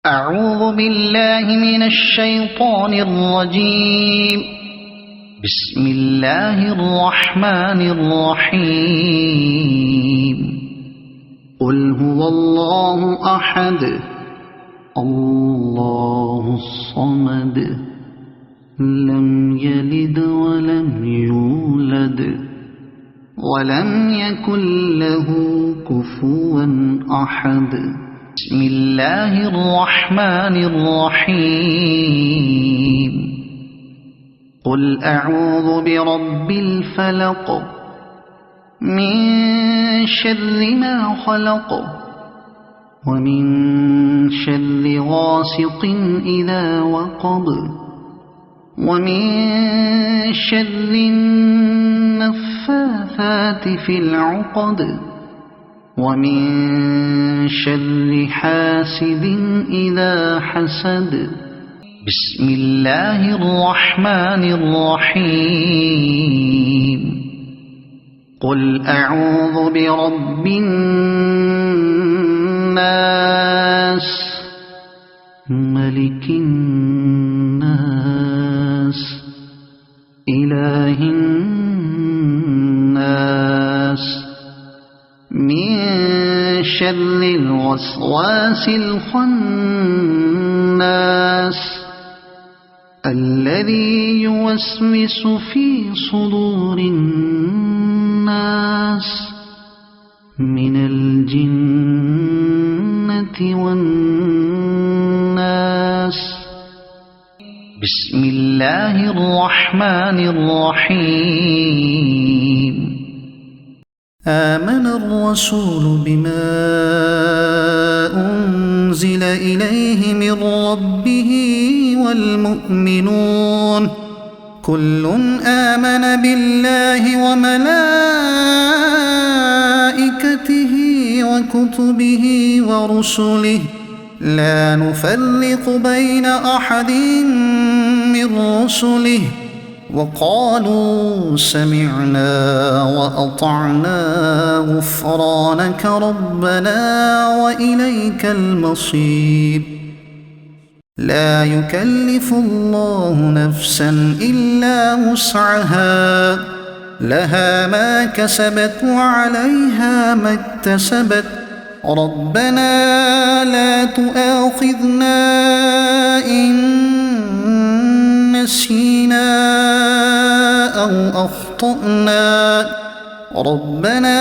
أعوذ بالله من الشيطان الرجيم. بسم الله الرحمن الرحيم. قل هو الله أحد الله الصمد لم يلد ولم يولد ولم يكن له كفوا أحد. بسم الله الرحمن الرحيم. قل أعوذ برب الفلق من شر ما خلق ومن شر غاسق إذا وقب ومن شر النفاثات في العقد ومن شر حاسد إذا حسد. بسم الله الرحمن الرحيم. قل أعوذ برب الناس ملك الناس إله الناس من شر الوسواس الخناس الذي يوسوس في صدور الناس من الجنة والناس. بسم الله الرحمن الرحيم. آمن الرسول بما أنزل إليه من ربه والمؤمنون كل آمن بالله وملائكته وكتبه ورسله لا نفرق بين أحد من رسله وقالوا سمعنا وأطعنا غفرانك ربنا وإليك المصير. لا يكلف الله نفسا إلا وسعها لها ما كسبت وعليها ما اكتسبت ربنا لا تؤاخذنا إن نسينا أو أخطأنا ربنا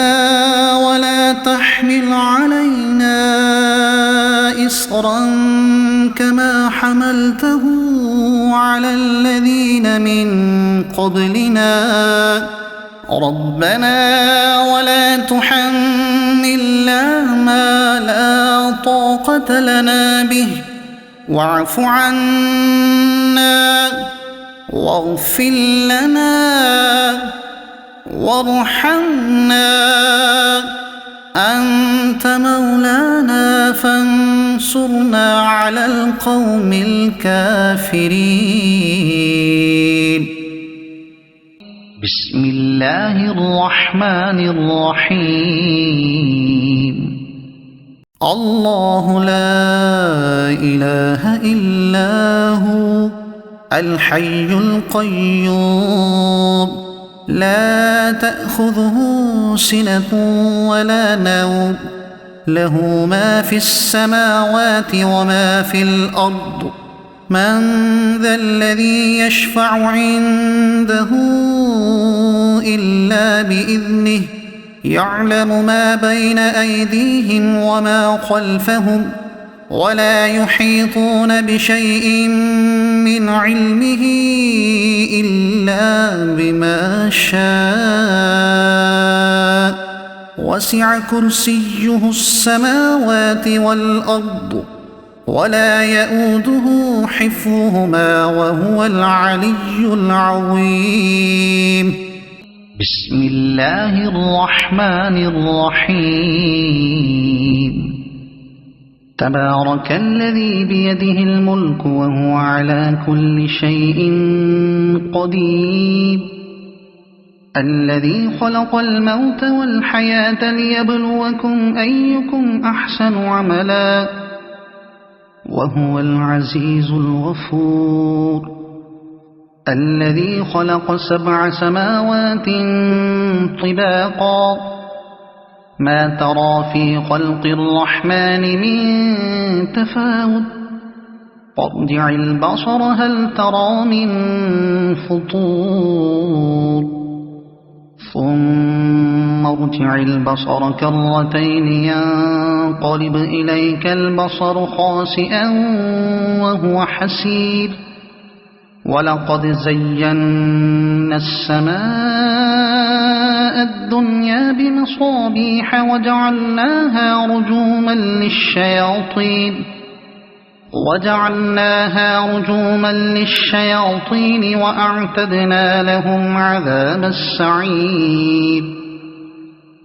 ولا تحمل علينا إصرا كما حملته على الذين من قبلنا ربنا ولا تحملنا ما لا طاقة لنا به واعف عنا واغفر لنا وارحمنا أنت مولانا فانصرنا على القوم الكافرين. بسم الله الرحمن الرحيم. الله لا إله إلا هو الحي القيوم لا تأخذه سنة ولا نوم له ما في السماوات وما في الأرض من ذا الذي يشفع عنده إلا بإذنه يعلم ما بين أيديهم وما خلفهم ولا يحيطون بشيء من علمه إلا بما شاء وسع كرسيه السماوات والأرض ولا يؤوده حفظهما وهو العلي العظيم. بسم الله الرحمن الرحيم. تبارك الذي بيده الملك وهو على كل شيء قدير الذي خلق الموت والحياة ليبلوكم أيكم أحسن عملا وهو العزيز الغفور الذي خلق 7 سماوات طباقا ما ترى في خلق الرحمن من تفاوت فارجع البصر هل ترى من فطور ثم ارجع البصر كرتين ينقلب إليك البصر خاسئا وهو حسير ولقد زينا السماء الدنيا بمصابيح وجعلناها رجوما للشياطين وأعتدنا لهم عذاب السعير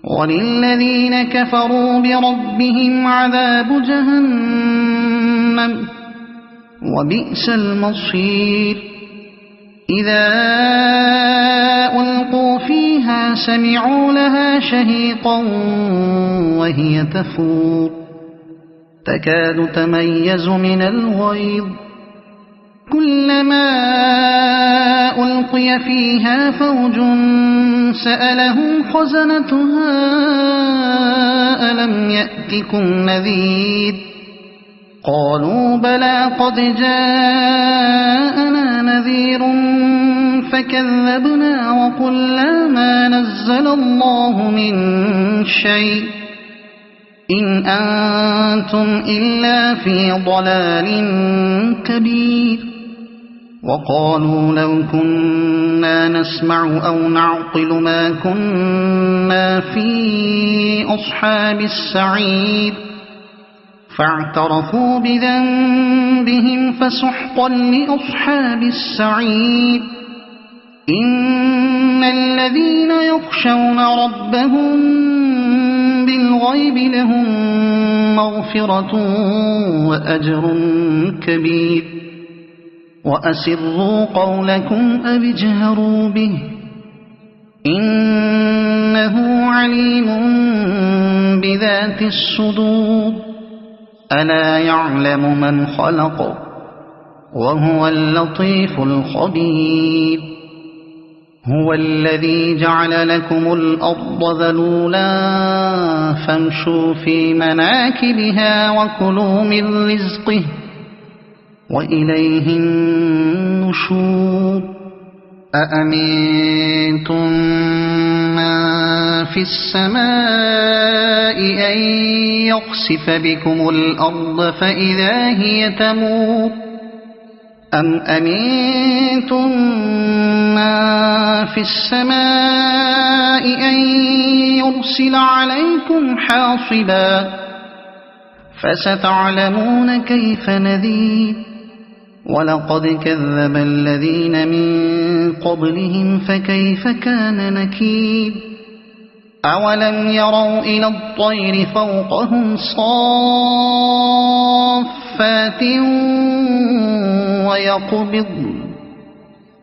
وللذين كفروا بربهم عذاب جهنم وبئس المصير إذا ألقوا فيها سمعوا لها شهيقا وهي تفور تكاد تميز من الغيظ كلما ألقي فيها فوج سألهم خزنتها ألم يأتكم نذير قالوا بلى قد جاءنا نذير فكذبنا وقلنا ما نزل الله من شيء إن أنتم إلا في ضلال كبير وقالوا لو كنا نسمع أو نعقل ما كنا في أصحاب السعير فاعترفوا بذنبهم فسحقا لأصحاب السعير إن الذين يخشون ربهم بالغيب لهم مغفرة وأجر كبير وأسروا قولكم أو اجهروا به إنه عليم بذات الصدور ألا يعلم من خلق وهو اللطيف الخبير هو الذي جعل لكم الأرض ذلولا فامشوا في مناكبها وكلوا من رزقه وإليه النشور أأمنتم من في السماء أن يخسف بكم الأرض فإذا هي تمور أم أمنتم من في السماء أن يرسل عليكم حاصبا فستعلمون كيف نذير ولقد كذب الذين من قبلهم فكيف كان نكير أولم يروا إلى الطير فوقهم صافات ويقبضن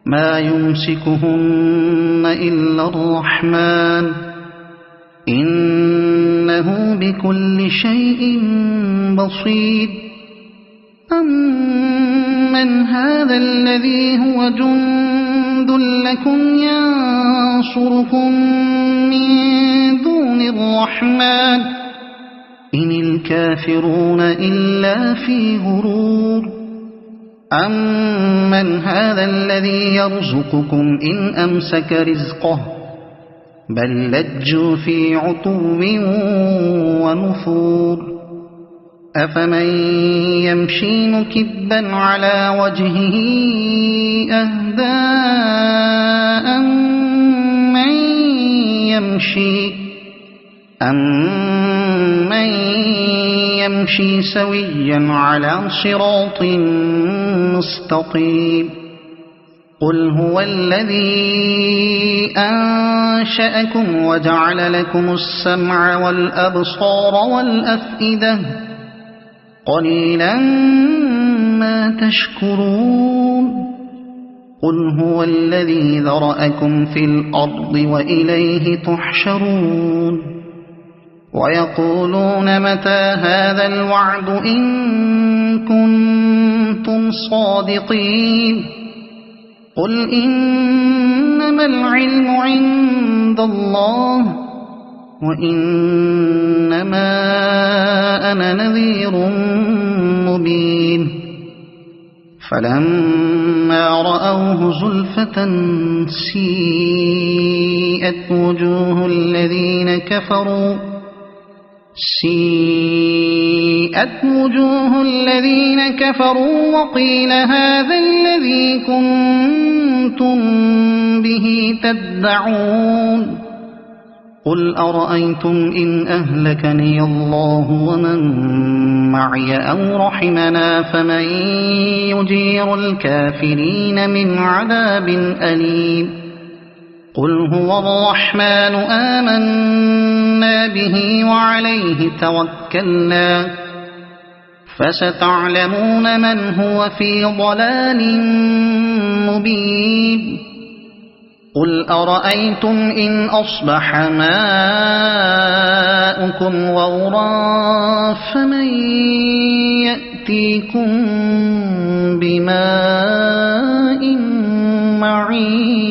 ما يمسكهن إلا الرحمن إنه بكل شيء بصير أمن هذا الذي هو جند لكم ينصركم من دون الرحمن إن الكافرون إلا في غرور أمن هذا الذي يرزقكم إن أمسك رزقه بل لجوا في عتو ونفور أفمن يمشي مكبا على وجهه أهدى أمن يمشي سويا على صراط مستقيم قل هو الذي أنشأكم وجعل لكم السمع والأبصار والأفئدة قليلا ما تشكرون قل هو الذي ذرأكم في الأرض وإليه تحشرون ويقولون متى هذا الوعد إن كنتم صادقين قل إنما العلم عند الله وإنما أنا نذير مبين فلما رأوه زلفة سيئت وجوه الذين كفروا وقيل هذا الذي كنتم به تدعون قل أرأيتم إن أهلكني الله ومن معي أو رحمنا فمن يجير الكافرين من عذاب أليم قل هو الرحمن آمنا به وعليه توكلنا فستعلمون من هو في ضلال مبين قل أرأيتم إن أصبح ماؤكم غورا فمن يأتيكم بماء معين